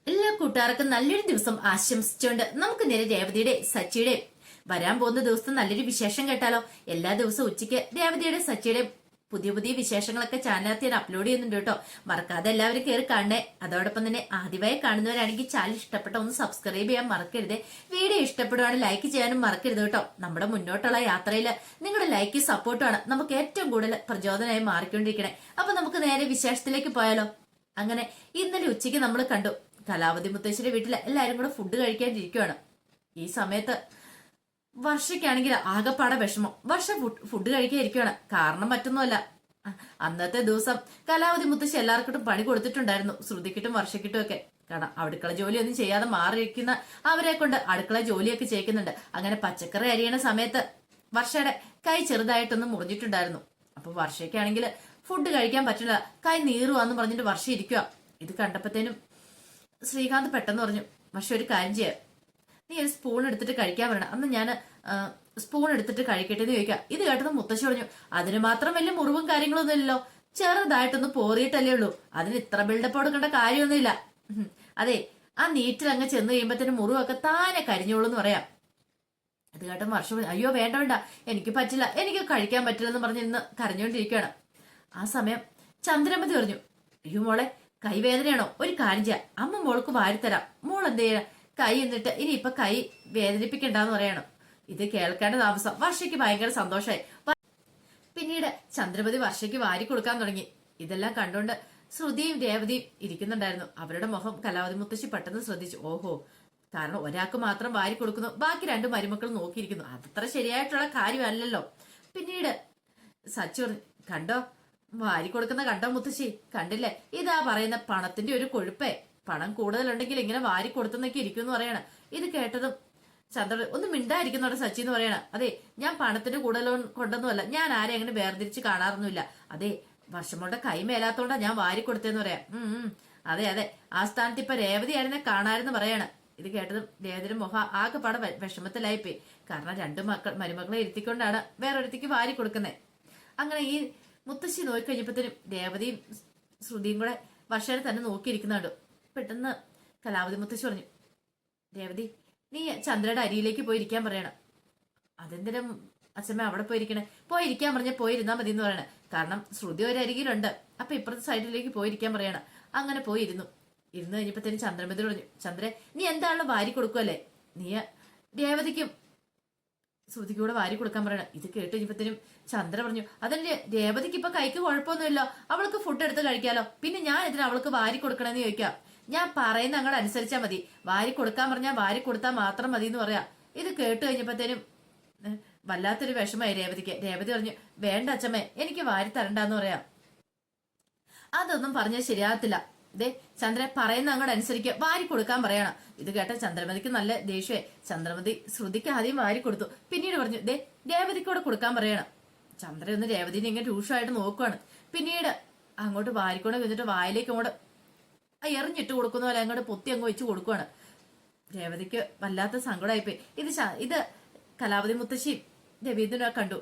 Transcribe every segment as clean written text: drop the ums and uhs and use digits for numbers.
എല്ലാ കൂട്ടുകാർക്കും നല്ലൊരു ദിവസം ആശംസിച്ചുകൊണ്ട് നമുക്ക് നേരെ രേവതിയുടെ സച്ചിയുടെ വരാൻ പോകുന്ന ദിവസത്തെ നല്ലൊരു വിശേഷം കേട്ടാലോ. എല്ലാ ദിവസവും ഉച്ചയ്ക്ക് രേവതിയുടെ സച്ചിയുടെ പുതിയ പുതിയ വിശേഷങ്ങളൊക്കെ ചാനലിനകത്ത് ഞാൻ അപ്ലോഡ് ചെയ്യുന്നുണ്ട് കേട്ടോ. മറക്കാതെ എല്ലാവരും കയറി കാണണേ. അതോടൊപ്പം തന്നെ ആദ്യമായി കാണുന്നവരാണെങ്കിൽ ചാനൽ ഇഷ്ടപ്പെട്ട ഒന്ന് സബ്സ്ക്രൈബ് ചെയ്യാൻ മറക്കരുത്. വീഡിയോ ഇഷ്ടപ്പെടുവാണെങ്കിൽ ലൈക്ക് ചെയ്യാനും മറക്കരുത് കേട്ടോ. നമ്മുടെ മുന്നോട്ടുള്ള യാത്രയിൽ നിങ്ങളുടെ ലൈക്ക് സപ്പോർട്ടുമാണ് നമുക്ക് ഏറ്റവും കൂടുതൽ പ്രചോദനമായി മാറിക്കൊണ്ടിരിക്കണേ. അപ്പൊ നമുക്ക് നേരെ വിശേഷത്തിലേക്ക് പോയാലോ. അങ്ങനെ ഇന്നലെ ഉച്ചയ്ക്ക് നമ്മൾ കണ്ടു കലാവതി മുത്തശ്ശിയുടെ വീട്ടിൽ എല്ലാരും കൂടെ ഫുഡ് കഴിക്കാനിരിക്കുവാണ്. ഈ സമയത്ത് വർഷയ്ക്കാണെങ്കിൽ ആകെപ്പാടെ വിഷമം. വർഷ ഫുഡ് കഴിക്കാതിരിക്കുവാണ്. കാരണം മറ്റൊന്നുമല്ല, അന്നത്തെ ദിവസം കലാവതി മുത്തശ്ശി എല്ലാവർക്കും പണി കൊടുത്തിട്ടുണ്ടായിരുന്നു, ശ്രുതിക്കിട്ടും വർഷക്കിട്ടും ഒക്കെ. കാരണം അടുക്കള ജോലിയൊന്നും ചെയ്യാതെ മാറിയിരിക്കുന്ന അവരെ കൊണ്ട് അടുക്കള ജോലിയൊക്കെ ചെയ്യിക്കുന്നുണ്ട്. അങ്ങനെ പച്ചക്കറി അരിയണ സമയത്ത് വർഷയുടെ കൈ ചെറുതായിട്ടൊന്ന് മുറിഞ്ഞിട്ടുണ്ടായിരുന്നു. അപ്പൊ വർഷയ്ക്കാണെങ്കിൽ ഫുഡ് കഴിക്കാൻ പറ്റില്ല, കൈ നീറുവാന്ന് പറഞ്ഞിട്ട് വർഷ ഇരിക്കുക. ഇത് കണ്ടപ്പോഴത്തേനും ശ്രീകാന്ത് പെട്ടെന്ന് പറഞ്ഞു, വർഷ ഒരു കാര്യം ചെയ്യാം, നീ ഒരു സ്പൂൺ എടുത്തിട്ട് കഴിക്കാൻ പറയണം. അന്ന് ഞാൻ സ്പൂൺ എടുത്തിട്ട് കഴിക്കട്ടെ എന്ന് ചോദിക്കാം. ഇത് കേട്ടത് മുത്തശ്ശി പറഞ്ഞു, അതിന് മാത്രം വലിയ മുറിവും കാര്യങ്ങളൊന്നും ഇല്ലല്ലോ, ചെറുതായിട്ടൊന്ന് പോറിയിട്ടല്ലേ ഉള്ളൂ, അതിന് ഇത്ര ബിൽഡപ്പ് കൊടുക്കേണ്ട കാര്യമൊന്നുമില്ല. അതെ, ആ നീറ്റിൽ അങ്ങ് ചെന്ന് കഴിയുമ്പോഴത്തേനും മുറിവൊക്കെ താനെ കരിഞ്ഞോളൂ എന്ന് പറയാം. ഇത് കേട്ട വർഷം, അയ്യോ വേണ്ട വേണ്ട, എനിക്ക് പറ്റില്ല, എനിക്ക് കഴിക്കാൻ പറ്റില്ലെന്ന് പറഞ്ഞ് ഇന്ന് കരഞ്ഞുകൊണ്ടിരിക്കുകയാണ്. ആ സമയം ചന്ദ്രമതി പറഞ്ഞു, അയ്യോ മോളെ കൈവേദനയാണോ, ഒരു കാര്യം ചെയ്യാം, അമ്മ മോൾക്ക് വാരിത്തരാം, മോൾ എന്ത് ചെയ്യാം, കൈ എന്നിട്ട് ഇനിയിപ്പൊ കൈ വേദനിപ്പിക്കണ്ടെന്ന് പറയണം. ഇത് കേൾക്കേണ്ട താമസം വർഷയ്ക്ക് ഭയങ്കര സന്തോഷമായി. പിന്നീട് ചന്ദ്രമതി വർഷയ്ക്ക് വാരി കൊടുക്കാൻ തുടങ്ങി. ഇതെല്ലാം കണ്ടുകൊണ്ട് ശ്രുതിയും രേവതിയും ഇരിക്കുന്നുണ്ടായിരുന്നു. അവരുടെ മുഖം കലാവതി മുത്തശ്ശി പെട്ടെന്ന് ശ്രദ്ധിച്ചു. ഓഹോ, കാരണം ഒരാൾക്ക് മാത്രം വാരി കൊടുക്കുന്നു, ബാക്കി രണ്ടു മരുമക്കൾ നോക്കിയിരിക്കുന്നു, അതത്ര ശരിയായിട്ടുള്ള കാര്യമല്ലല്ലോ. പിന്നീട് സച്ചു പറഞ്ഞു, കണ്ടോ വാരി കൊടുക്കുന്ന കണ്ടോ മുത്തശ്ശി, കണ്ടില്ലേ, ഇതാ പറയുന്ന പണത്തിന്റെ ഒരു കൊഴുപ്പേ, പണം കൂടുതലുണ്ടെങ്കിൽ ഇങ്ങനെ വാരി കൊടുത്തെന്നൊക്കെ ഇരിക്കും എന്ന് പറയണ. ഇത് കേട്ടതും ചന്ദ്രൻ ഒന്ന് മിണ്ടായിരിക്കുന്നോടെ സച്ചി എന്ന് പറയണ. അതെ, ഞാൻ പണത്തിന്റെ കൂടുതൽ കൊണ്ടൊന്നുമല്ല, ഞാൻ ആരെ അങ്ങനെ വേർതിരിച്ച് കാണാറൊന്നുമില്ല. അതെ, വർഷമോടെ കൈ മേലാത്തോണ്ടാ ഞാൻ വാരി കൊടുത്തേന്ന് പറയാം. അതെ അതെ, ആ സ്ഥാനത്ത് ഇപ്പൊ രേവതി ആയിരുന്നെ കാണാരെന്ന് പറയാണ്. ഇത് കേട്ടതും രേവതിയുടെ മുഖം ആകെപ്പാടെ വിഷമത്തിലായിപ്പോയി. കാരണം രണ്ടു മരുമക്കളെ ഇരുത്തിക്കൊണ്ടാണ് വേറൊരുത്തിക്ക് വാരി കൊടുക്കുന്നത്. അങ്ങനെ ഈ മുത്തശ്ശി നോക്കിക്കഴിഞ്ഞപ്പോഴത്തേനും രേവതിയും ശ്രുതിയും കൂടെ വർഷനെ തന്നെ നോക്കിയിരിക്കുന്നുണ്ട്. പെട്ടെന്ന് കലാവതി മുത്തശ്ശി പറഞ്ഞു, രേവതി നീ ചന്ദ്രയുടെ അരിയിലേക്ക് പോയിരിക്കാൻ പറയണം. അതെന്തിനും അച്ഛമ്മ അവിടെ പോയിരിക്കണേ, പോയിരിക്കാൻ പറഞ്ഞ പോയിരുന്നാ മതി എന്ന് പറയണേ. കാരണം ശ്രുതി ഒരു അരികിലുണ്ട്, അപ്പൊ ഇപ്പുറത്തെ സൈഡിലേക്ക് പോയിരിക്കാൻ പറയണം. അങ്ങനെ പോയിരുന്നു. ഇരുന്ന് കഴിഞ്ഞപ്പോഴത്തേനും ചന്ദ്രമതി പറഞ്ഞു, ചന്ദ്ര നീ എന്താണല്ലോ വാരി കൊടുക്കുമല്ലേ, നീ രേവതിക്കും ശ്രുതിക്ക് കൂടെ വാരി കൊടുക്കാൻ പറയണം. ഇത് കേട്ട് കഴിഞ്ഞപ്പോഴത്തേനും ചന്ദ്ര പറഞ്ഞു, അതിന് രേവതിക്ക് ഇപ്പൊ കൈക്ക് കുഴപ്പമൊന്നുമില്ലോ, അവൾക്ക് ഫുഡ് എടുത്ത് കഴിക്കാലോ, പിന്നെ ഞാൻ ഇതിന് അവൾക്ക് വാരി കൊടുക്കണമെന്ന് ചോദിക്കാം. ഞാൻ പറയുന്ന അങ്ങോട്ട് അനുസരിച്ചാൽ മതി, വാരി കൊടുക്കാൻ പറഞ്ഞാൽ വാരി കൊടുത്താൽ മാത്രം മതി എന്ന് പറയാം. ഇത് കേട്ട് കഴിഞ്ഞപ്പോഴത്തേനും വല്ലാത്തൊരു വിഷമായി രേവതിക്ക്. രേവതി പറഞ്ഞു, വേണ്ട അച്ഛമ്മേ, എനിക്ക് വാരി തരണ്ടെന്ന് പറയാം. അതൊന്നും പറഞ്ഞാൽ ശരിയാകത്തില്ല, ദേ ചന്ദ്ര പറയുന്ന അങ്ങോട്ട് അനുസരിക്കുക, വാരി കൊടുക്കാൻ പറയണം. ഇത് കേട്ട ചന്ദ്രമതിക്ക് നല്ല ദേഷ്യമേ. ചന്ദ്രമതി ശ്രുതിക്ക് ആദ്യം വാരി കൊടുത്തു, പിന്നീട് പറഞ്ഞു, ദേ രേവതിക്ക് കൂടെ കൊടുക്കാൻ പറയണം. ചന്ദ്ര ഒന്ന് രേവതിനെ ഇങ്ങനെ രൂക്ഷമായിട്ട് നോക്കുവാണ്. പിന്നീട് അങ്ങോട്ട് വാരിക്കൊണ്ട് വെച്ചിട്ട് വായിലേക്ക് അങ്ങോട്ട് എറിഞ്ഞിട്ട് കൊടുക്കുന്ന പോലെ അങ്ങോട്ട് പൊത്തി അങ്ങ് വെച്ച് കൊടുക്കുവാണ്. രേവതിക്ക് വല്ലാത്ത സങ്കടമായിപ്പോയി. ഇത് കലാവതി മുത്തശ്ശി രവീന്ദ്രനെ കണ്ടു.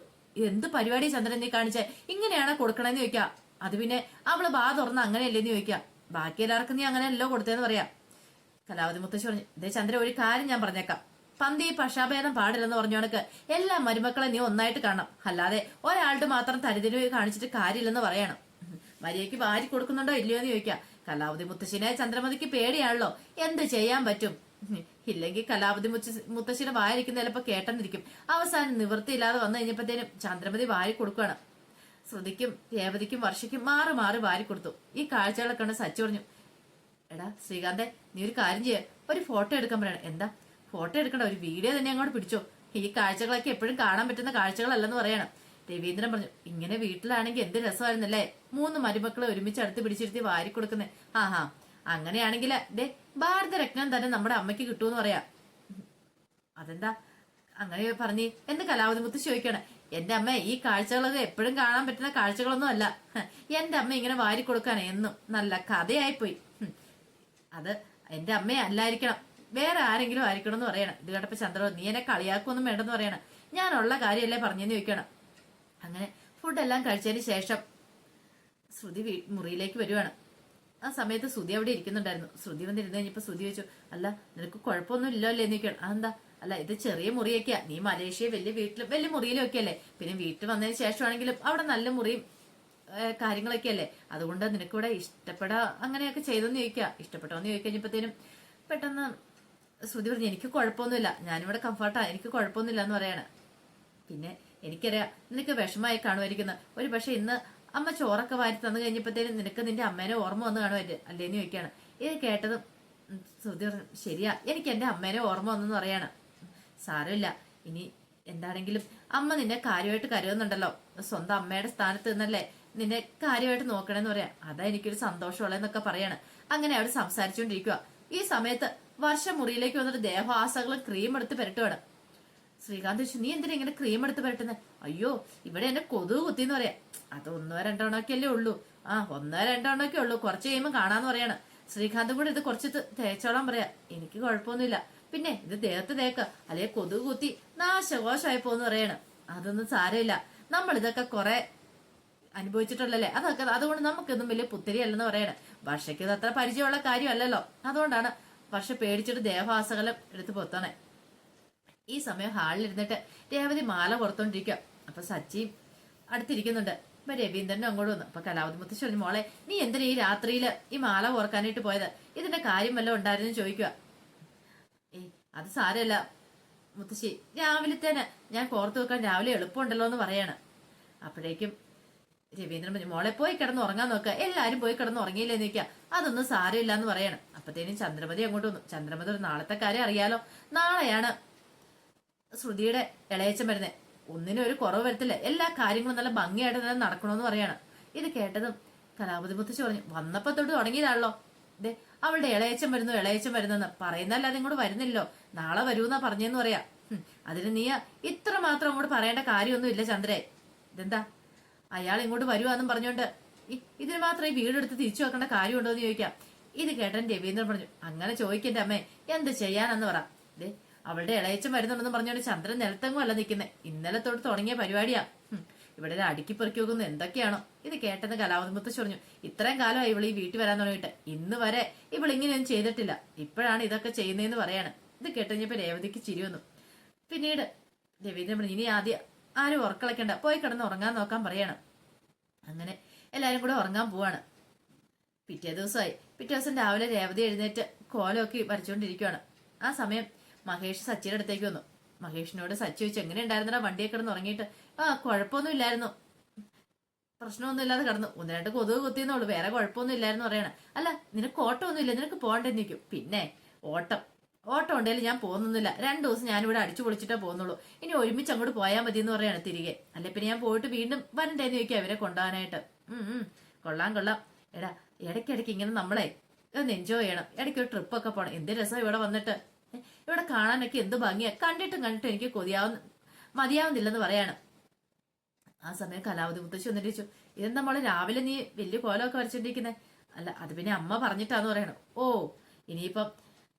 എന്ത് പരിപാടി ചന്ദ്രൻ നീ കാണിച്ചേ, ഇങ്ങനെയാണോ കൊടുക്കണമെന്ന് ചോദിക്കാം. അത് പിന്നെ അവള് ബാ തുറന്ന് അങ്ങനെയല്ലേന്ന് ചോദിക്കാം. ബാക്കി എല്ലാവർക്കും നീ അങ്ങനെയല്ലോ കൊടുത്തേന്ന് പറയാം. കലാവതി മുത്തശ്ശി പറഞ്ഞു, ഇതേ ചന്ദ്ര ഒരു കാര്യം ഞാൻ പറഞ്ഞേക്കാം, പന്തി പക്ഷാഭേദം പാടില്ലെന്ന് പറഞ്ഞോണക്ക് എല്ലാ മരുമക്കളെ നീ ഒന്നായിട്ട് കാണണം, അല്ലാതെ ഒരാളുടെ മാത്രം തരിതിരിവ് കാണിച്ചിട്ട് കാര്യമില്ലെന്ന് പറയണം. മര്യാദയ്ക്ക് വാരി കൊടുക്കുന്നുണ്ടോ ഇല്ലയോ എന്ന് ചോദിക്കാം. കലാവതി മുത്തശ്ശിനെ ചന്ദ്രമതിക്ക് പേടിയാണല്ലോ, എന്ത് ചെയ്യാൻ പറ്റും. ഇല്ലെങ്കിൽ കലാവതി മുത്തശ്ശിയുടെ വായിരിക്കുന്ന ചിലപ്പോ കേട്ടെന്നിരിക്കും. അവസാനം നിവൃത്തിയില്ലാതെ വന്നു കഴിഞ്ഞപ്പോഴത്തേനും ചന്ദ്രമതി വാരി കൊടുക്കുകയാണ്. ശ്രുതിക്കും രേവതിക്കും വർഷയ്ക്കും മാറി മാറി വാരി കൊടുത്തു. ഈ കാഴ്ചകളൊക്കെ ഉണ്ട്. സച്ചു പറഞ്ഞു, എടാ ശ്രീകാന്തെ, നീ ഒരു കാര്യം ചെയ്യ, ഒരു ഫോട്ടോ എടുക്കാൻ പറയണം. എന്താ ഫോട്ടോ എടുക്കണ്ട, ഒരു വീഡിയോ തന്നെ അങ്ങോട്ട് പിടിച്ചോ, ഈ കാഴ്ചകളൊക്കെ എപ്പോഴും കാണാൻ പറ്റുന്ന കാഴ്ചകളല്ലെന്ന് പറയണം. രവീന്ദ്രൻ പറഞ്ഞു, ഇങ്ങനെ വീട്ടിലാണെങ്കിൽ എന്ത് രസമായിരുന്നല്ലേ, 3 മരുമക്കളെ ഒരുമിച്ച് അടുത്ത് പിടിച്ചിരുത്തി വാരി കൊടുക്കുന്നേ. ആഹാ, അങ്ങനെയാണെങ്കിൽ ദേ ഭാരതരത്നം തന്നെ നമ്മുടെ അമ്മയ്ക്ക് കിട്ടുമെന്ന് പറയാം. അതെന്താ അങ്ങനെ പറഞ്ഞ് എന്ന് കലാവതി മുത്തശ്ശി ചോദിക്കണം. എന്റെ അമ്മ ഈ കാഴ്ചകളൊക്കെ എപ്പോഴും കാണാൻ പറ്റുന്ന കാഴ്ചകളൊന്നും അല്ല, എന്റെ അമ്മ ഇങ്ങനെ വാരി കൊടുക്കാനേ എന്നും നല്ല കഥയായിപ്പോയി. അത് എന്റെ അമ്മയെ അല്ലായിരിക്കണം, വേറെ ആരെങ്കിലും ആയിരിക്കണം എന്ന് പറയണം. ഇത് കേട്ടപ്പോ ചന്ദ്ര, നീ എന്നെ കളിയാക്കൊന്നും വേണ്ടെന്ന് പറയണം, ഞാനുള്ള കാര്യമല്ലേ പറഞ്ഞെന്ന് ചോദിക്കണം. അങ്ങനെ ഫുഡെല്ലാം കഴിച്ചതിന് ശേഷം ശ്രുതി മുറിയിലേക്ക് വരുവാണ്. ആ സമയത്ത് ശ്രുതി അവിടെ ഇരിക്കുന്നുണ്ടായിരുന്നു. ശ്രുതി വന്നിരുന്ന് കഴിഞ്ഞപ്പോ ശ്രുതി ചോദിച്ചു, അല്ല നിനക്ക് കുഴപ്പമൊന്നും ഇല്ലല്ലോ എന്ന് ചോദിക്കണം. അതെന്താ? അല്ല ഇത് ചെറിയ മുറിയൊക്കെയാ, നീ മലേഷ്യ വലിയ വീട്ടിലും വലിയ മുറിയിലും ഒക്കെ അല്ലേ, പിന്നെ വീട്ടിൽ വന്നതിന് ശേഷമാണെങ്കിലും അവിടെ നല്ല മുറിയും കാര്യങ്ങളൊക്കെ അല്ലേ, അതുകൊണ്ട് നിനക്കിവിടെ ഇഷ്ടപ്പെടാ അങ്ങനെയൊക്കെ ചെയ്തെന്ന് ചോദിക്കുക. ഇഷ്ടപ്പെട്ടോന്ന് ചോദിക്കഴിഞ്ഞപ്പോഴത്തേനും പെട്ടെന്ന് ശ്രുതി പറഞ്ഞു, എനിക്ക് കുഴപ്പമൊന്നുമില്ല, ഞാനിവിടെ കംഫർട്ടാ, എനിക്ക് കുഴപ്പമൊന്നുമില്ല എന്ന് പറയാണ്. പിന്നെ എനിക്കറിയാം നിനക്ക് വിഷമായി കാണുമായിരിക്കുന്നു, ഒരു പക്ഷെ ഇന്ന് അമ്മ ചോറൊക്കെ വാരി തന്നു കഴിഞ്ഞപ്പോഴത്തേനും നിനക്ക് നിന്റെ അമ്മേനെ ഓർമ്മ വന്ന് കാണുമായിട്ട് അല്ലേന്ന് ചോദിക്കുകയാണ്. ഇത് കേട്ടതും ശ്രുതി പറഞ്ഞു, ശരിയാ എനിക്ക് എന്റെ അമ്മേനെ ഓർമ്മ വന്നെന്ന് പറയാണ്. സാരമില്ല, ഇനി എന്താണെങ്കിലും അമ്മ നിന്നെ കാര്യമായിട്ട് കരുതുന്നുണ്ടല്ലോ, സ്വന്തം അമ്മയുടെ സ്ഥാനത്ത് നിന്നല്ലേ നിന്നെ കാര്യമായിട്ട് നോക്കണമെന്ന് പറയാം, അതാ എനിക്കൊരു സന്തോഷമുള്ളതെന്നൊക്കെ പറയാണ്. അങ്ങനെ അവിടെ സംസാരിച്ചുകൊണ്ടിരിക്കുക. ഈ സമയത്ത് വർഷം മുറിയിലേക്ക് വന്നിട്ട് ദേഹാസകളും ക്രീം എടുത്ത് പുരട്ടുവാണ്. ശ്രീകാന്ത് ചോദിച്ചു, നീ എന്തിനാ ഇങ്ങനെ ക്രീം എടുത്ത് പുരട്ടുന്നത്? അയ്യോ ഇവിടെ എന്നെ കൊതുക് കുത്തിന്ന് പറയാം. അത് 1-2 അല്ലേ ഉള്ളൂ. 1-2 ഉള്ളൂ, കുറച്ച് കഴിയുമ്പോൾ കാണാന്ന് പറയാണ്. ശ്രീകാന്തും കൂടെ ഇത് കുറച്ച് തേച്ചോളാൻ പറയാ. എനിക്ക് കുഴപ്പമൊന്നുമില്ല, പിന്നെ ഇത് ദേഹത്ത് തേക്ക, അല്ലെ കൊതുക് കുത്തി നാശകോശമായി പോന്ന് പറയാണ്. അതൊന്നും സാരമില്ല, നമ്മൾ ഇതൊക്കെ കുറെ അനുഭവിച്ചിട്ടുള്ളല്ലേ, അതൊക്കെ അതുകൊണ്ട് നമുക്കൊന്നും വലിയ പുത്തിരി അല്ലെന്ന് പറയണേ. വർഷയ്ക്ക് ഇത് അത്ര പരിചയമുള്ള കാര്യമല്ലല്ലോ, അതുകൊണ്ടാണ് വർഷ പേടിച്ചിട്ട് ദേഹാസകലം എടുത്ത് പൊത്തണേ. ഈ സമയം ഹാളിൽ ഇരുന്നിട്ട് രേവതി മാല പുറത്തോണ്ടിരിക്കുക. അപ്പൊ സച്ചിയും അടുത്തിരിക്കുന്നുണ്ട്. അപ്പൊ രവീന്ദ്രനും അങ്ങോട്ട് വന്നു. അപ്പൊ കലാവതി മുത്തശ്ശി പറഞ്ഞു, മോളെ നീ എന്തിനാ ഈ രാത്രിയില് ഈ മാല ഓർക്കാനായിട്ട് പോയത്, ഇതിന്റെ കാര്യം വല്ലതും ഉണ്ടായിരുന്നു ചോദിക്കുക. അത് സാരമല്ല മുത്തശ്ശി, രാവിലെ തന്നെ ഞാൻ കോർത്ത് വെക്കാൻ രാവിലെ എളുപ്പമുണ്ടല്ലോ എന്ന് പറയാണ്. അപ്പോഴേക്കും രവീന്ദ്രൻ പറഞ്ഞു, മോളെ പോയി കിടന്ന് ഉറങ്ങാൻ നോക്കുക, എല്ലാരും പോയി കിടന്ന് ഉറങ്ങിയില്ലേന്ന് ചോദിക്കുക. അതൊന്നും സാരമില്ല എന്ന് പറയണം. അപ്പത്തേനും ചന്ദ്രമതി അങ്ങോട്ട് വന്നു. ചന്ദ്രമതി ഒരു നാളത്തെ കാര്യം അറിയാലോ, നാളെയാണ് ശ്രുതിയുടെ ഇളയച്ചൻ വരുന്നത്, ഒന്നിനും ഒരു കുറവ് വരത്തില്ല, എല്ലാ കാര്യങ്ങളും നല്ല ഭംഗിയായിട്ട് തന്നെ നടക്കണമെന്ന് പറയാണ്. ഇത് കേട്ടതും കലാപതി മുത്തശ്ശി പറഞ്ഞു, വന്നപ്പോ തൊട്ട് തുടങ്ങിയതാണല്ലോ, ദേ അവളുടെ ഇളയച്ചൻ വരുന്നു ഇളയച്ചൻ വരുന്നെന്ന് പറയുന്നല്ലാതെ ഇങ്ങോട്ട് വരുന്നില്ലോ, നാളെ വരൂന്നാ പറഞ്ഞെന്ന് പറയാ. അതിന് നീ ഇത്ര മാത്രം അങ്ങോട്ട് പറയേണ്ട കാര്യമൊന്നും ഇല്ല ചന്ദ്രേ. ഇതെന്താ അയാൾ ഇങ്ങോട്ട് വരുവാന്നും പറഞ്ഞോണ്ട് ഇതിന് മാത്രം ഈ വീടെടുത്ത് തിരിച്ചു വെക്കേണ്ട കാര്യമുണ്ടോ എന്ന് ചോദിക്കാം. ഇത് കേട്ടൻ രവീന്ദ്രൻ പറഞ്ഞു, അങ്ങനെ ചോദിക്കന്റെ അമ്മേ, എന്ത് ചെയ്യാനെന്ന് പറ. ദേ അവളുടെ ഇളയച്ചൻ വരുന്നുണ്ടെന്ന് പറഞ്ഞോണ്ട് ചന്ദ്രൻ നിലത്തെങ്ങും അല്ല നിൽക്കുന്നേ, ഇന്നലെ തൊട്ട് തുടങ്ങിയ പരിപാടിയാ, ഇവിടെ അടുക്കി പെറുക്കി വെക്കുന്നു എന്തൊക്കെയാണോ. ഇത് കേട്ടെന്ന് കലാവതി മുത്തശ്ശി പറഞ്ഞു, ഇത്രയും കാലമായി ഇവൾ ഈ വീട്ടിൽ വരാൻ തുടങ്ങിയിട്ട് ഇന്ന് വരെ ഇവൾ ഇങ്ങനെയൊന്നും ചെയ്തിട്ടില്ല, ഇപ്പോഴാണ് ഇതൊക്കെ ചെയ്യുന്നതെന്ന് പറയാണ്. ഇത് കേട്ടുകഴിഞ്ഞപ്പോ രേവതിക്ക് ചിരി വന്നു. പിന്നീട് രവീന്ദ്രൻ പറഞ്ഞു, ഇനി ആരും ഉറക്കളക്കണ്ട, പോയി കിടന്ന് ഉറങ്ങാൻ നോക്കാൻ പറയണം. അങ്ങനെ എല്ലാരും കൂടെ ഉറങ്ങാൻ പോവാണ്. പിറ്റേ ദിവസം രാവിലെ രേവതി എഴുന്നേറ്റ് കോലമൊക്കെ വരച്ചുകൊണ്ടിരിക്കുവാണ്. ആ സമയം മഹേഷ് സച്ചിയുടെ അടുത്തേക്ക് വന്നു. മഹേഷിനോട് സച്ചി ചോദിച്ചു, എങ്ങനെ ഉണ്ടായിരുന്നടാ വണ്ടിയെ കിടന്ന് ഉറങ്ങിയിട്ട്? കുഴപ്പമൊന്നും ഇല്ലായിരുന്നു, പ്രശ്നമൊന്നും ഇല്ലാതെ കിടന്നു, 1-2 കൊതുക് കുത്തിയെന്നുള്ളൂ, വേറെ കുഴപ്പമൊന്നും ഇല്ലായിരുന്നു പറയണം. അല്ല നിനക്ക് ഓട്ടമൊന്നും ഇല്ല, നിനക്ക് പോകണ്ടെന്ന് നിൽക്കും. പിന്നെ ഓട്ടം ഉണ്ടെങ്കിലും ഞാൻ പോകുന്നില്ല, 2 ദിവസം ഞാനിവിടെ അടിച്ചു പൊളിച്ചിട്ടേ പോകുന്നുള്ളൂ, ഇനി ഒരുമിച്ച് അങ്ങോട്ട് പോയാൽ മതി എന്ന് പറയാണ് തിരികെ. അല്ലെ പിന്നെ ഞാൻ പോയിട്ട് വീണ്ടും വരണ്ടേന്ന് ചോദിക്കാം അവരെ കൊണ്ടുപോകാനായിട്ട്. കൊള്ളാം എടാ, ഇടയ്ക്കിടയ്ക്ക് ഇങ്ങനെ നമ്മളെ ഒന്ന് എൻജോയ് ചെയ്യണം, ഇടയ്ക്ക് ഒരു ട്രിപ്പൊക്കെ പോകണം. എന്ത് രസം ഇവിടെ വന്നിട്ട്, ഇവിടെ കാണാനൊക്കെ എന്ത് ഭംഗിയാ, കണ്ടിട്ടും എനിക്ക് മതിയാവുന്നില്ലെന്ന് പറയാണ്. ആ സമയം കലാവതി മുത്തശ്ശി വന്നിട്ട് ചോദിച്ചു, ഇതെന്താ മോളെ രാവിലെ നീ വലിയ കോലമൊക്കെ വരച്ചോണ്ടിരിക്കുന്നേ? അല്ല അത് പിന്നെ അമ്മ പറഞ്ഞിട്ടാന്ന് പറയണം. ഓ ഇനിയിപ്പം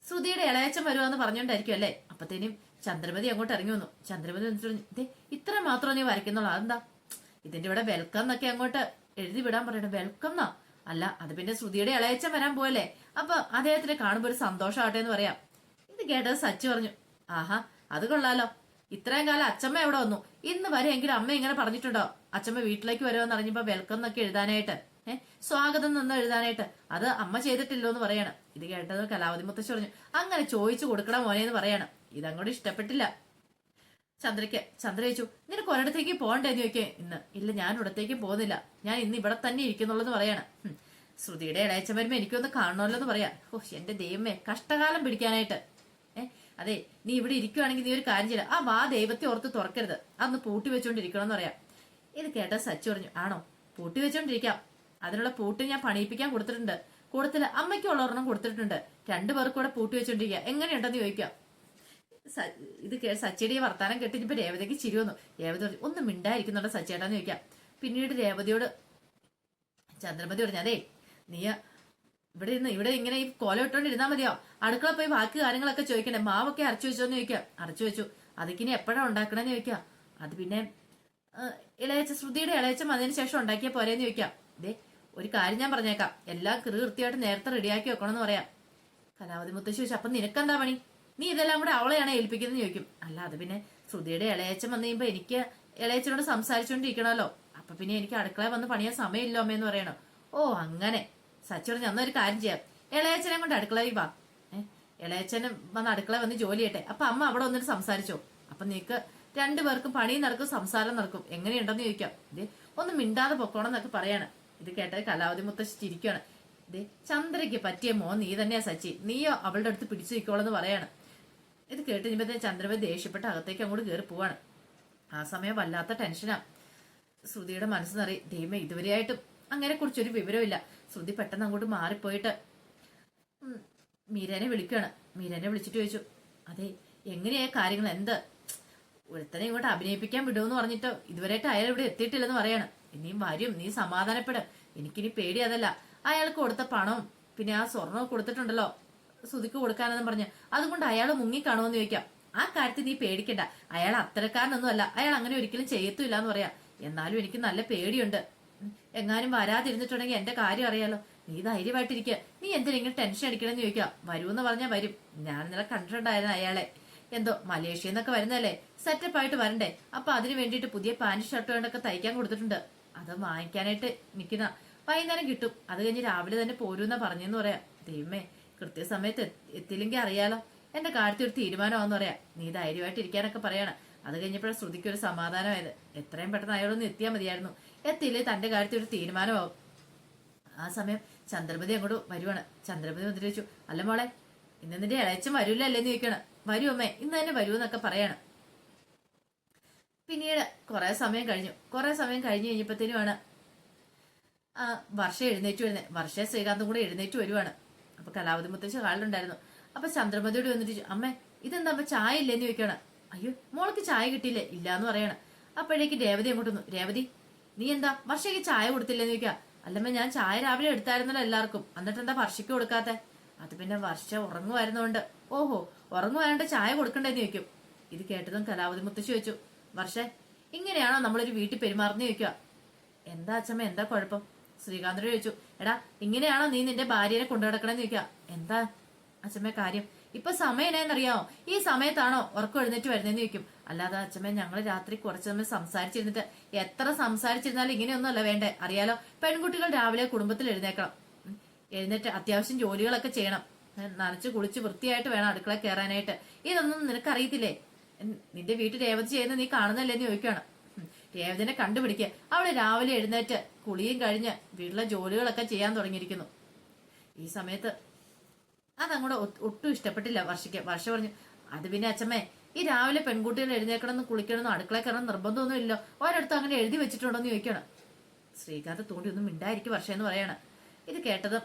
ശ്രുതിയുടെ ഇളയച്ചൻ വരുവാന്ന് പറഞ്ഞോണ്ടായിരിക്കും അല്ലേ. അപ്പത്തേനും ചന്ദ്രമതി അങ്ങോട്ട് ഇറങ്ങി വന്നു. ചന്ദ്രമതി വന്നിട്ട്, ഇത്ര മാത്രം നീ വരയ്ക്കുന്നുള്ളൂ, അതെന്താ? ഇതിന്റെ ഇവിടെ വെൽക്കം എന്നൊക്കെ അങ്ങോട്ട് എഴുതി വിടാൻ പറയണം. വെൽക്കം എന്നാ? അല്ല അത് പിന്നെ ശ്രുതിയുടെ ഇളയച്ചൻ വരാൻ പോയല്ലേ, അപ്പൊ അദ്ദേഹത്തിനെ കാണുമ്പോ ഒരു സന്തോഷമാട്ടെ എന്ന് പറയാം. ഇത് കേട്ടത് സച്ചി പറഞ്ഞു, ആഹാ അത് കൊള്ളാലോ, ഇത്രയും കാലം അച്ഛമ്മ എവിടെ വന്നു, ഇന്ന് വരെ എങ്കിലും അമ്മ ഇങ്ങനെ പറഞ്ഞിട്ടുണ്ടോ അച്ഛമ്മ വീട്ടിലേക്ക് വരുമെന്ന് അറിഞ്ഞപ്പോ വെൽക്കം എന്നൊക്കെ എഴുതാനായിട്ട്, സ്വാഗതം നിന്ന് എഴുതാനായിട്ട്, അത് അമ്മ ചെയ്തിട്ടില്ലോ എന്ന് പറയണം. ഇത് കേട്ടത് കലാവതി മുത്തശ്ശി പറഞ്ഞു, അങ്ങനെ ചോദിച്ചു കൊടുക്കണം മോനെ എന്ന് പറയണം. ഇതങ്ങോട്ട് ഇഷ്ടപ്പെട്ടില്ല ചന്ദ്ര ചോദിച്ചു, നിനക്ക് ഒരിടത്തേക്ക് പോകണ്ടേന്ന് ചോദിക്കേ. ഇല്ല ഞാൻ ഇവിടത്തേക്ക് പോകുന്നില്ല, ഞാൻ ഇന്ന് ഇവിടെ തന്നെ ഇരിക്കുന്നുള്ളൂ എന്ന് പറയണം. ശ്രുതിയുടെ ഇളയച്ചൻ വരുമ്പോ എനിക്കൊന്ന് കാണണമല്ലോ എന്ന് പറയാം. എന്റെ ദൈവമേ, കഷ്ടകാലം പിടിക്കാനായിട്ട്. അതെ നീ ഇവിടെ ഇരിക്കുവാണെങ്കിൽ നീ ഒരു കാര്യം ചെയ്യണം, ആ വാ ദൈവത്തെ ഓർത്ത് തുറക്കരുത്, അതൊന്ന് പൂട്ടി വെച്ചോണ്ടിരിക്കണം എന്ന് പറയാം. ഇത് കേട്ട സച്ചു പറഞ്ഞു, ആണോ പൂട്ടി വെച്ചോണ്ടിരിക്കാം, അതിനുള്ള പൂട്ട് ഞാൻ പണിയിപ്പിക്കാൻ കൊടുത്തിട്ടുണ്ട്, കൂടത്തില് അമ്മയ്ക്കുള്ള ഒരെണ്ണം കൊടുത്തിട്ടുണ്ട്, 2 പേർക്ക് കൂടെ പൂട്ടി വെച്ചോണ്ടിരിക്കുക, എങ്ങനെയുണ്ടെന്ന് ചോദിക്കാം. ഇത് സച്ചിയുടെ വർത്താനം കേട്ടിപ്പോ രേവതിക്ക് ചിരി വന്നു. രേവതി പറഞ്ഞു, ഒന്നും മിണ്ടായിരിക്കുന്നുണ്ടോ സച്ചേട്ടാന്ന് ചോദിക്കാം. പിന്നീട് രേവതിയോട് ചന്ദ്രമതി പറഞ്ഞു, അതെ നീ ഇവിടെ ഇങ്ങനെ ഈ കോല ഇട്ടോണ്ടിരുന്നാ മതിയോ, അടുക്കള പോയി ബാക്കി കാര്യങ്ങളൊക്കെ ചോദിക്കണേ, മാവൊക്കെ അരച്ചു വെച്ചോന്ന് ചോദിക്കാം. അരച്ചു വെച്ചു, അതിക്കിനി എപ്പോഴാ ഉണ്ടാക്കണെന്ന് ചോദിക്കാം. അത് പിന്നെ ശ്രുതിയുടെ ഇളയച്ചൻ അതിന് ശേഷം ഉണ്ടാക്കിയ പോരേന്ന് ചോദിക്കാം. ദേ ഒരു കാര്യം ഞാൻ പറഞ്ഞേക്കാം, എല്ലാം കൃത്യമായിട്ട് നേരത്തെ റെഡിയാക്കി വെക്കണമെന്ന് പറയാം. കലാവതി മുത്തശ്ശി ചോദിച്ചു, അപ്പൊ നിനക്കെന്താ പണി? നീ ഇതെല്ലാം കൂടെ അവളെയാണ് ഏൽപ്പിക്കുന്നത് ചോദിക്കും. അല്ല അത് പിന്നെ ശ്രുതിയുടെ ഇളയച്ചൻ വന്നു കഴിയുമ്പോ എനിക്ക് ഇളയച്ചനോട് സംസാരിച്ചുകൊണ്ടിരിക്കണമല്ലോ, അപ്പൊ പിന്നെ എനിക്ക് അടുക്കള വന്ന് പണിയാൻ സമയമില്ലോ അമ്മയെന്ന് പറയണോ. ഓ അങ്ങനെ. സച്ചി പറഞ്ഞു, അന്നൊരു കാര്യം ചെയ്യാം, ഇളയച്ചനെ കൊണ്ട് അടുക്കളയിൽ വാ. ഇളയച്ചന് വന്ന് അടുക്കള വന്ന് ജോലി ചെയ്യട്ടെ, അപ്പൊ അമ്മ അവിടെ വന്നിട്ട് സംസാരിച്ചോ. അപ്പൊ നീക്ക് രണ്ടുപേർക്കും പണിയും നടക്കും സംസാരം നടക്കും. എങ്ങനെയുണ്ടെന്ന് ചോദിക്കാം. ഇതേ ഒന്ന് മിണ്ടാതെ പൊക്കോണം എന്നൊക്കെ പറയാണ്. ഇത് കേട്ടത് കലാവതി മുത്തശ്ശി ചിരിക്കുകയാണ്. ഇതേ ചന്ദ്രയ്ക്ക് പറ്റിയ മോൻ നീ തന്നെയാ സച്ചി, നീയോ അവളുടെ അടുത്ത് പിടിച്ചു നിൽക്കോളെന്ന് പറയാണ്. ഇത് കേട്ട് കഴിഞ്ഞപ്പോ ചന്ദ്രബ ദേഷ്യപ്പെട്ട് അകത്തേക്ക് അങ്ങോട്ട് കയറി പോവാണ്. ആ സമയം വല്ലാത്ത ടെൻഷനാ ശ്രുതിയുടെ മനസ്സ് നിറയും. ദൈവമേ, ഇതുവരെയായിട്ടും അങ്ങനെ കുറിച്ചൊരു വിവരമില്ല. ശ്രുതി പെട്ടെന്ന് അങ്ങോട്ട് മാറിപ്പോയിട്ട് മീരനെ വിളിക്കുകയാണ്. മീരനെ വിളിച്ചിട്ട് ചോദിച്ചു, അതെ എങ്ങനെയാ കാര്യങ്ങൾ, എന്ത് ഒരുത്തനെ ഇങ്ങോട്ട് അഭിനയിപ്പിക്കാൻ വിടുമെന്ന് പറഞ്ഞിട്ടോ ഇതുവരെയായിട്ട് അയാൾ ഇവിടെ എത്തിയിട്ടില്ലെന്ന് പറയാണ്. ഇനിയും വരും, നീ സമാധാനപ്പെടും, എനിക്കിനി പേടി അതല്ല. അയാൾക്ക് കൊടുത്ത പണവും പിന്നെ ആ സ്വർണവും കൊടുത്തിട്ടുണ്ടല്ലോ ശ്രുതിക്ക് കൊടുക്കാനെന്ന് പറഞ്ഞ്, അതുകൊണ്ട് അയാൾ മുങ്ങിക്കാണുമെന്ന് ചോദിക്കാം. ആ കാര്യത്തിൽ നീ പേടിക്കണ്ട, അയാൾ അത്തരക്കാരനൊന്നും അല്ല, അയാൾ അങ്ങനെ ഒരിക്കലും ചെയ്യത്തില്ല എന്ന് പറയാം. എന്നാലും എനിക്ക് നല്ല പേടിയുണ്ട്, എങ്ങാനും വരാതിരുന്നിട്ടുണ്ടെങ്കിൽ എന്റെ കാര്യം അറിയാലോ. നീ ധൈര്യമായിട്ടിരിക്കുക, നീ എന്തിനെങ്കിലും ടെൻഷൻ അടിക്കണമെന്ന് ചോദിക്കാം. വരുമെന്ന് പറഞ്ഞാൽ വരും, ഞാൻ ഇന്നലെ കണ്ടിട്ടുണ്ടായിരുന്നു അയാളെ, എന്തോ മലേഷ്യയിൽ നിന്നൊക്കെ വരുന്നല്ലേ, സെറ്റപ്പ് ആയിട്ട് വരണ്ടേ, അപ്പൊ അതിന് വേണ്ടിയിട്ട് പുതിയ പാന്റ് ഷർട്ട് വേണ്ടൊക്കെ തയ്ക്കാൻ കൊടുത്തിട്ടുണ്ട്, അത് വാങ്ങിക്കാനായിട്ട് നിൽക്കുന്ന. വൈകുന്നേരം കിട്ടും, അത് കഴിഞ്ഞ് രാവിലെ തന്നെ പോരൂന്നാ പറഞ്ഞെന്ന് പറയാം. ദൈവമേ, കൃത്യസമയത്ത് എത്തിയില്ലെങ്കിൽ അറിയാലോ, എന്റെ കാര്യത്തിൽ ഒരു തീരുമാനമാണെന്ന് പറയാം. നീ ധൈര്യമായിട്ട് ഇരിക്കാനൊക്കെ പറയണം. അത് കഴിഞ്ഞപ്പോഴാണ് ശ്രുതിക്ക് ഒരു സമാധാനമായത്. എത്രയും പെട്ടെന്ന് അയാളൊന്ന് എത്തിയാൽ മതിയായിരുന്നു, എത്തിയില്ലേ തന്റെ കാര്യത്തിൽ ഒരു തീരുമാനമാവും. ആ സമയം ചന്ദ്രമതി അങ്ങോട്ട് വരുവാണ്. ചന്ദ്രമതി വന്നിട്ട് ചോദിച്ചു, അല്ല മോളെ, ഇന്ന് നിന്റെ ഇളയച്ചൻ വരൂല അല്ലേന്ന് ചോദിക്കണം. വരൂ അമ്മേ, ഇന്ന് തന്നെ വരൂന്നൊക്കെ പറയണം. പിന്നീട് കുറെ സമയം കഴിഞ്ഞു കഴിഞ്ഞപ്പോഴത്തേനുമാണ് വർഷ എഴുന്നേറ്റ് വരുന്നത്. വർഷ ശ്രീകാന്തും കൂടെ എഴുന്നേറ്റ് വരുവാണ്. അപ്പൊ കലാവതി മുത്തശ്ശി ഹാളിലുണ്ടായിരുന്നു. അപ്പൊ ചന്ദ്രമതിയോട് വന്നിട്ട്, അമ്മേ ഇതെന്താ അമ്മ ചായ ഇല്ലേന്ന് ചോദിക്കണം. അയ്യോ മോൾക്ക് ചായ കിട്ടിയില്ലേ, ഇല്ലാന്ന് പറയണം. അപ്പോഴേക്ക് രേവതി അങ്ങോട്ട് വന്നു. രേവതി, നീ എന്താ വർഷയ്ക്ക് ചായ കൊടുത്തില്ലെന്ന് ചോദിക്കാം. അല്ലമ്മ, ഞാൻ ചായ രാവിലെ എടുത്തായിരുന്നല്ലോ എല്ലാവർക്കും, എന്നിട്ട് എന്താ വർഷയ്ക്ക് കൊടുക്കാത്തെ? അത് പിന്നെ വർഷ ഉറങ്ങുമായിരുന്നോണ്ട്. ഓഹോ, ഉറങ്ങുവായോണ്ട് ചായ കൊടുക്കണ്ടെന്ന് ചോദിക്കും. ഇത് കേട്ടതും കലാവതി മുത്തശ്ശി ചോദിച്ചു, വർഷ ഇങ്ങനെയാണോ നമ്മളൊരു വീട്ടിൽ പെരുമാറുന്ന ചോദിക്കുക. എന്താ അച്ഛമ്മ, എന്താ കുഴപ്പം? ശ്രീകാന്തോട് ചോദിച്ചു, എടാ ഇങ്ങനെയാണോ നീ നിന്റെ ഭാര്യനെ കൊണ്ടു നടക്കണമെന്ന് ചോദിക്കുക. എന്താ അച്ഛമ്മ കാര്യം? ഇപ്പൊ സമയം എന്നാന്നറിയാമോ, ഈ സമയത്താണോ ഉറക്കം എഴുന്നേറ്റ് വരുന്നതെന്ന് ചോദിക്കും. അല്ലാതെ അച്ഛമ്മ, ഞങ്ങള് രാത്രി കുറച്ച് സമയം സംസാരിച്ചിരുന്നിട്ട്, എത്ര സംസാരിച്ചിരുന്നാലും ഇങ്ങനെയൊന്നും അല്ല വേണ്ടേ, അറിയാലോ. പെൺകുട്ടികൾ രാവിലെ കുടുംബത്തിൽ എഴുന്നേക്കണം, എഴുന്നേറ്റ് അത്യാവശ്യം ജോലികളൊക്കെ ചെയ്യണം, നനച്ച് കുളിച്ച് വൃത്തിയായിട്ട് വേണം അടുക്കള കയറാനായിട്ട്. ഇതൊന്നും നിനക്കറിയത്തില്ലേ? നിന്റെ വീട്ടിൽ രേവതി ചെയ്യുന്ന നീ കാണുന്നല്ലേന്ന് ചോദിക്കുകയാണ്. രേവതിനെ കണ്ടുപിടിക്കുക. അവള് രാവിലെ എഴുന്നേറ്റ് കുളിയും കഴിഞ്ഞ് വീട്ടിലെ ജോലികളൊക്കെ ചെയ്യാൻ തുടങ്ങിയിരിക്കുന്നു. ഈ സമയത്ത് അതങ്ങോട്ട് ഒട്ടും ഇഷ്ടപ്പെട്ടില്ല വർഷയ്ക്ക്. വർഷ പറഞ്ഞു, അത് പിന്നെ അച്ഛമ്മേ, ഈ രാവിലെ പെൺകുട്ടികൾ എഴുന്നേക്കണമെന്ന് കുളിക്കണമെന്ന് അടുക്കള കയറണം നിർബന്ധമൊന്നും ഇല്ലോ, ഒരിടത്തും അങ്ങനെ എഴുതി വെച്ചിട്ടുണ്ടോന്ന് ചോദിക്കണം. ശ്രീകാന്ത് തോണ്ടി ഒന്നും മിണ്ടായിരിക്കും വർഷ എന്ന് പറയണം. ഇത് കേട്ടതും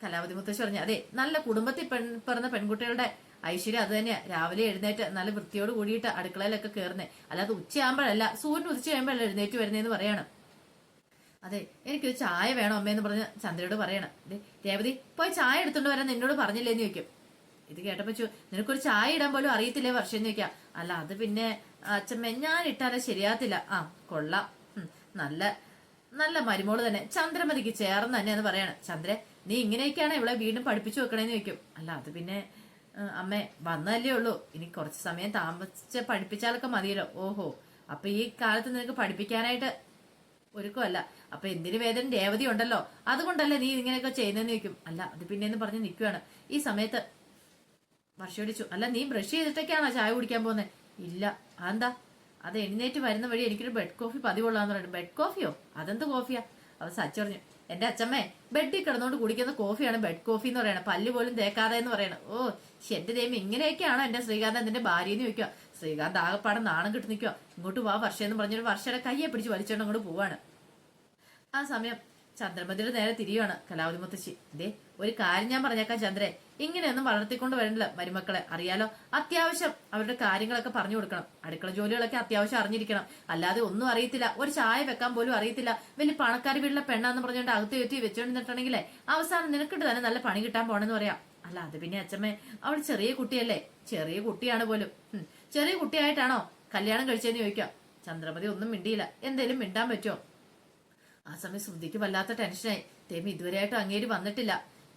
കലാവതി മുത്തശ്ശി പറഞ്ഞു, അതെ നല്ല കുടുംബത്തിൽ പിറന്ന പെൺകുട്ടികളുടെ ഐശ്വര്യം അത് തന്നെയാ, രാവിലെ എഴുന്നേറ്റ് നല്ല വൃത്തിയോട് കൂടിയിട്ട് അടുക്കളയിലൊക്കെ കയറുന്നേ, അല്ലാതെ ഉച്ചയാകുമ്പോഴല്ല സൂര്യൻ ഉദിച്ചു കഴിയുമ്പോഴല്ല എഴുന്നേറ്റ് വരുന്നതെന്ന് പറയണം. അതെ, എനിക്കൊരു ചായ വേണം അമ്മയെന്ന് പറഞ്ഞ് ചന്ദ്രയോട് പറയണം. അതെ രേവതി, പോയി ചായ എടുത്തോണ്ട് വരാൻ നിന്നോട് പറഞ്ഞില്ലേന്ന് ചോദിക്കും. ഇത് കേട്ടപ്പോ നിനക്കൊരു ചായ ഇടാൻ പോലും അറിയത്തില്ലേ വർഷം എന്ന് ചോദിക്കാം. അല്ല അത് പിന്നെ അച്ഛമ്മ, ഞാൻ ഇട്ടാലേ ശരിയാകത്തില്ല. ആ കൊള്ളാം, നല്ല നല്ല മരുമോള് തന്നെ, ചന്ദ്രമതിക്ക് ചേർന്ന് തന്നെയാന്ന് പറയണം. ചന്ദ്ര, നീ ഇങ്ങനെയൊക്കെയാണ് ഇവളെ വീണ്ടും പഠിപ്പിച്ചു വെക്കണേന്ന് ചോദിക്കും. അല്ല അത് പിന്നെ അമ്മേ, വന്നല്ലേ ഉള്ളൂ, ഇനി കുറച്ച് സമയം താമസിച്ച് പഠിപ്പിച്ചാലൊക്കെ മതിയല്ലോ. ഓഹോ, അപ്പൊ ഈ കാലത്ത് നിനക്ക് പഠിപ്പിക്കാനായിട്ട് ഒരുക്കമല്ല, അപ്പൊ എന്തിനു വേദന രേവതി ഉണ്ടല്ലോ, അതുകൊണ്ടല്ലേ നീ ഇങ്ങനെയൊക്കെ ചെയ്യുന്നതെന്ന് ചോദിക്കും. അല്ല അത് പിന്നെന്ന് പറഞ്ഞ് നിൽക്കുവാണ്. ഈ സമയത്ത് വർഷോടിച്ചു, അല്ല നീ ബ്രഷ് ചെയ്തിട്ടൊക്കെയാണോ ചായ കുടിക്കാൻ പോകുന്നത്? ഇല്ല. അതെന്താ? അത് എഴുന്നേറ്റ് വരുന്ന വഴി എനിക്കൊരു ബെഡ് കോഫി പതിവുള്ളാന്ന് പറയുന്നത്. ബെഡ് കോഫിയോ? അതെന്ത് കോഫിയാ? അത് സച്ച് പറഞ്ഞു, എന്റെ അച്ഛമ്മേ, ബെഡിൽ കിടന്നുകൊണ്ട് കുടിക്കുന്ന കോഫിയാണ് ബെഡ് കോഫി എന്ന് പറയണം, പല്ല് പോലും തേക്കാതെ എന്ന് പറയണം. ഓ എന്റെ ദൈവം, ഇങ്ങനെയൊക്കെയാണോ എന്റെ ശ്രീകാന്ത് നിന്റെ ഭാര്യയെന്ന് ചോദിക്കുക. ശ്രീകാന്ത് ആകെപ്പാടെ നാണം കിട്ടി നിൽക്കുക. ഇങ്ങോട്ട് വാ വർഷ എന്ന് പറഞ്ഞൊരു വർഷയുടെ കയ്യെ പിടിച്ച് വലിച്ചോണ്ട് അങ്ങോട്ട് പോവാണ്. ആ സമയം ചന്ദ്രമതിയുടെ നേരെ തിരിയുവാണ് കലാവതി മുത്തശ്ശി. ഇതേ ഒരു കാര്യം ഞാൻ പറഞ്ഞേക്കാം ചന്ദ്രേ, ഇങ്ങനെയൊന്നും വളർത്തിക്കൊണ്ട് വരണില്ല മരുമക്കളെ, അറിയാലോ. അത്യാവശ്യം അവരുടെ കാര്യങ്ങളൊക്കെ പറഞ്ഞു കൊടുക്കണം, അടുക്കള ജോലികളൊക്കെ അത്യാവശ്യം അറിഞ്ഞിരിക്കണം, അല്ലാതെ ഒന്നും അറിയത്തില്ല, ഒരു ചായ വെക്കാൻ പോലും അറിയത്തില്ല, വലിയ പണക്കാരി വീട്ടിലെ പെണ്ണാന്ന് പറഞ്ഞുകൊണ്ട് അകത്ത് കയറ്റി വെച്ചോണ്ടിട്ടുണ്ടെങ്കിലേ അവസാനം നിനക്കിട്ട് തന്നെ നല്ല പണി കിട്ടാൻ പോണെന്ന് പറയാം. അല്ല അത് പിന്നെ അച്ഛമ്മേ, അവൾ ചെറിയ കുട്ടിയല്ലേ, ചെറിയ കുട്ടിയാണ് പോലും, ചെറിയ കുട്ടിയായിട്ടാണോ കല്യാണം കഴിച്ചതെന്ന് ചോദിക്കാം. ചന്ദ്രമതി ഒന്നും മിണ്ടിയില്ല. എന്തേലും മിണ്ടാൻ പറ്റുമോ? ആ സമയം ശ്രുതിക്ക് വല്ലാത്ത ടെൻഷനായി. തേമി ഇതുവരെയായിട്ടും അങ്ങേര് വന്നിട്ടില്ല,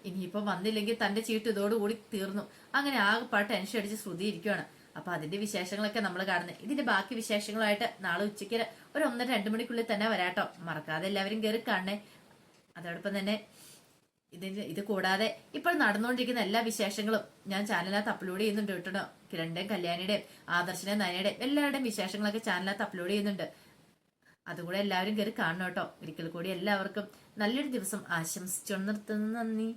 ഇനിയിപ്പം വന്നില്ലെങ്കിൽ തന്റെ ചീട്ട് ഇതോടുകൂടി തീർന്നു. അങ്ങനെ ആകെപ്പാട് ടെൻഷൻ അടിച്ച് ശ്രുതി ഇരിക്കുവാണ്. അപ്പൊ അതിന്റെ വിശേഷങ്ങളൊക്കെ നമ്മൾ കാണുന്നത്. ഇതിന്റെ ബാക്കി വിശേഷങ്ങളായിട്ട് നാളെ ഉച്ചയ്ക്ക് ഒരു 1-2 മണിക്കുള്ളിൽ തന്നെ വരാട്ടോ. മറക്കാതെ എല്ലാവരും കയറി കാണണേ. അതോടൊപ്പം തന്നെ ഇത് കൂടാതെ ഇപ്പോൾ നടന്നുകൊണ്ടിരിക്കുന്ന എല്ലാ വിശേഷങ്ങളും ഞാൻ ചാനലിനകത്ത് അപ്ലോഡ് ചെയ്യുന്നുണ്ട് കേട്ടോ. കിരണിന്റെയും കല്യാണിയുടെയും ആദർശിന്റെയും നയനയുടെയും എല്ലാവരുടെയും വിശേഷങ്ങളൊക്കെ ചാനലിനകത്ത് അപ്ലോഡ് ചെയ്യുന്നുണ്ട്. അതുകൂടെ എല്ലാവരും കയറി കാണണം കേട്ടോ. ഒരിക്കൽ കൂടി എല്ലാവർക്കും നല്ലൊരു ദിവസം ആശംസിച്ചു നിർത്തുന്നു. നന്ദി.